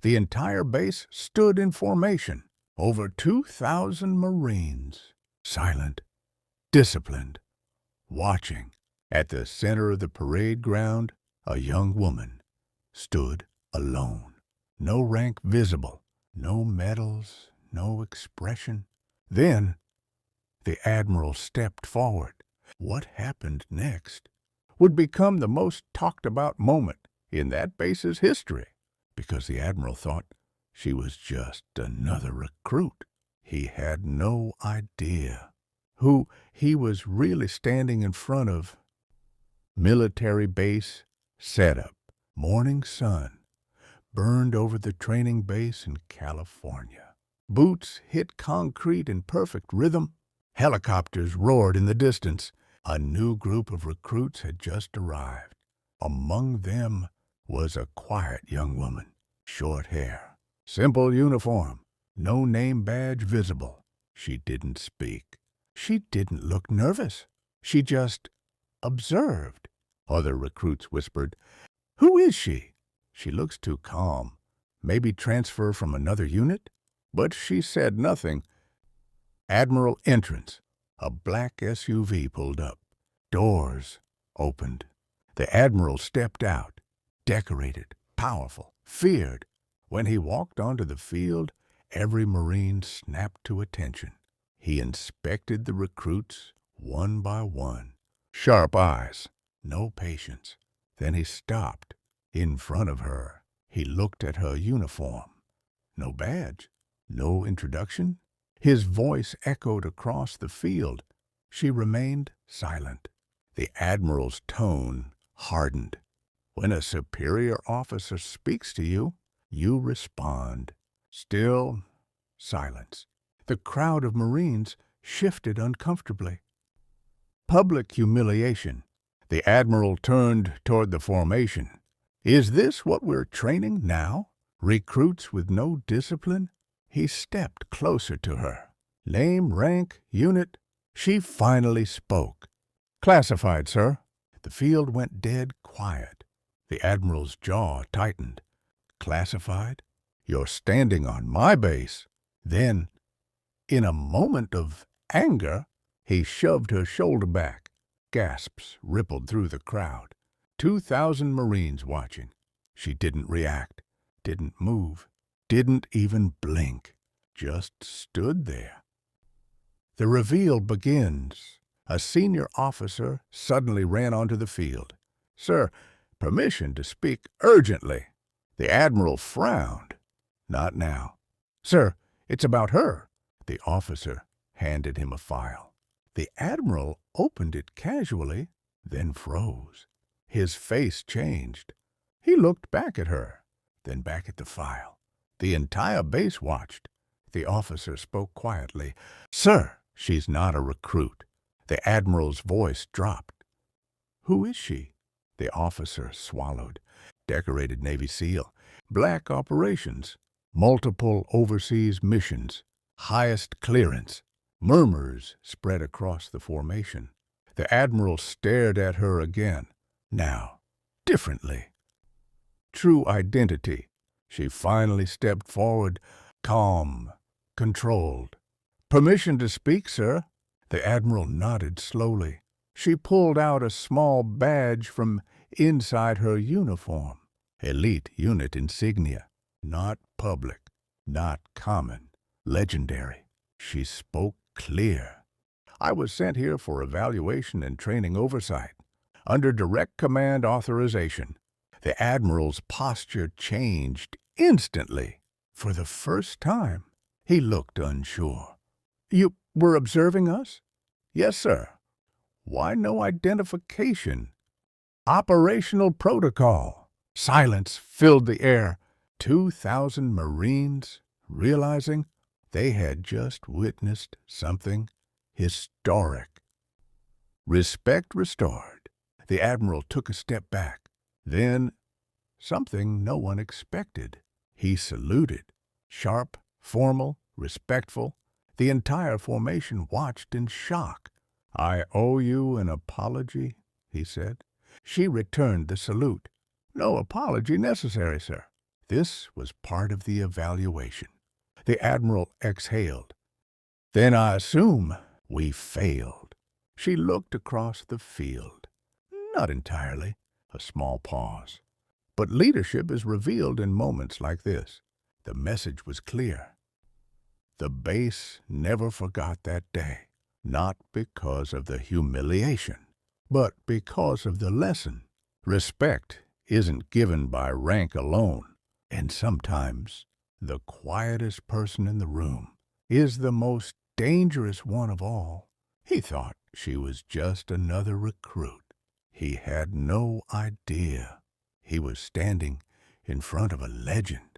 The entire base stood in formation. Over 2,000 Marines, silent, disciplined, watching. At the center of the parade ground, a young woman stood alone. No rank visible, no medals, no expression. Then the Admiral stepped forward. What happened next would become the most talked about moment in that base's history, because the Admiral thought she was just another recruit. He had no idea who he was really standing in front of. Military base setup. Morning sun burned over the training base in California. Boots hit concrete in perfect rhythm. Helicopters roared in the distance. A new group of recruits had just arrived. Among them was a quiet young woman. Short hair, simple uniform, no name badge visible. She didn't speak. She didn't look nervous. She just observed. Other recruits whispered, "Who is she? She looks too calm. Maybe transfer from another unit?" But she said nothing. Admiral entrance. A black SUV pulled up. Doors opened. The Admiral stepped out, decorated, powerful, feared. When he walked onto the field, every Marine snapped to attention. He inspected the recruits one by one. Sharp eyes, no patience. Then he stopped in front of her. He looked at her uniform. No badge, no introduction. His voice echoed across the field. She remained silent. The Admiral's tone hardened. When a superior officer speaks to you, you respond. Still silence. The crowd of Marines shifted uncomfortably. Public humiliation. The Admiral turned toward the formation. Is this what we're training now? Recruits with no discipline? He stepped closer to her. Name, rank, unit. She finally spoke. Classified, sir. The field went dead quiet. The Admiral's jaw tightened. Classified? You're standing on my base. Then, in a moment of anger, he shoved her shoulder back. Gasps rippled through the crowd. 2,000 Marines watching. She didn't react, didn't move, didn't even blink. Just stood there. The reveal begins. A senior officer suddenly ran onto the field. "Sir, permission to speak urgently." The Admiral frowned. "Not now." "Sir, it's about her." The officer handed him a file. The Admiral opened it casually, then froze. His face changed. He looked back at her, then back at the file. The entire base watched. The officer spoke quietly. "Sir, she's not a recruit." The Admiral's voice dropped. "Who is she?" The officer swallowed. Decorated Navy SEAL. Black operations. Multiple overseas missions. Highest clearance. Murmurs spread across the formation. The Admiral stared at her again. Now, differently. True identity. She finally stepped forward, calm, controlled. "Permission to speak, sir." The Admiral nodded slowly. She pulled out a small badge from inside her uniform. Elite unit insignia. Not public, not common, legendary. She spoke clear. "I was sent here for evaluation and training oversight, under direct command authorization." The Admiral's posture changed instantly. For the first time, he looked unsure. "You were observing us?" "Yes, sir." "Why no identification?" "Operational protocol." Silence filled the air. 2,000 Marines, realizing they had just witnessed something historic. Respect restored. The Admiral took a step back. Then, something no one expected. He saluted. Sharp, formal, respectful. The entire formation watched in shock. "I owe you an apology," he said. She returned the salute. "No apology necessary, sir." This was part of the evaluation. The Admiral exhaled. Then I assume we failed. She looked across the field. Not entirely. A small pause. But leadership is revealed in moments like this. The message was clear. The base never forgot that day, not because of the humiliation, but because of the lesson. Respect isn't given by rank alone, and sometimes the quietest person in the room is the most dangerous one of all. He thought she was just another recruit. He had no idea he was standing in front of a legend.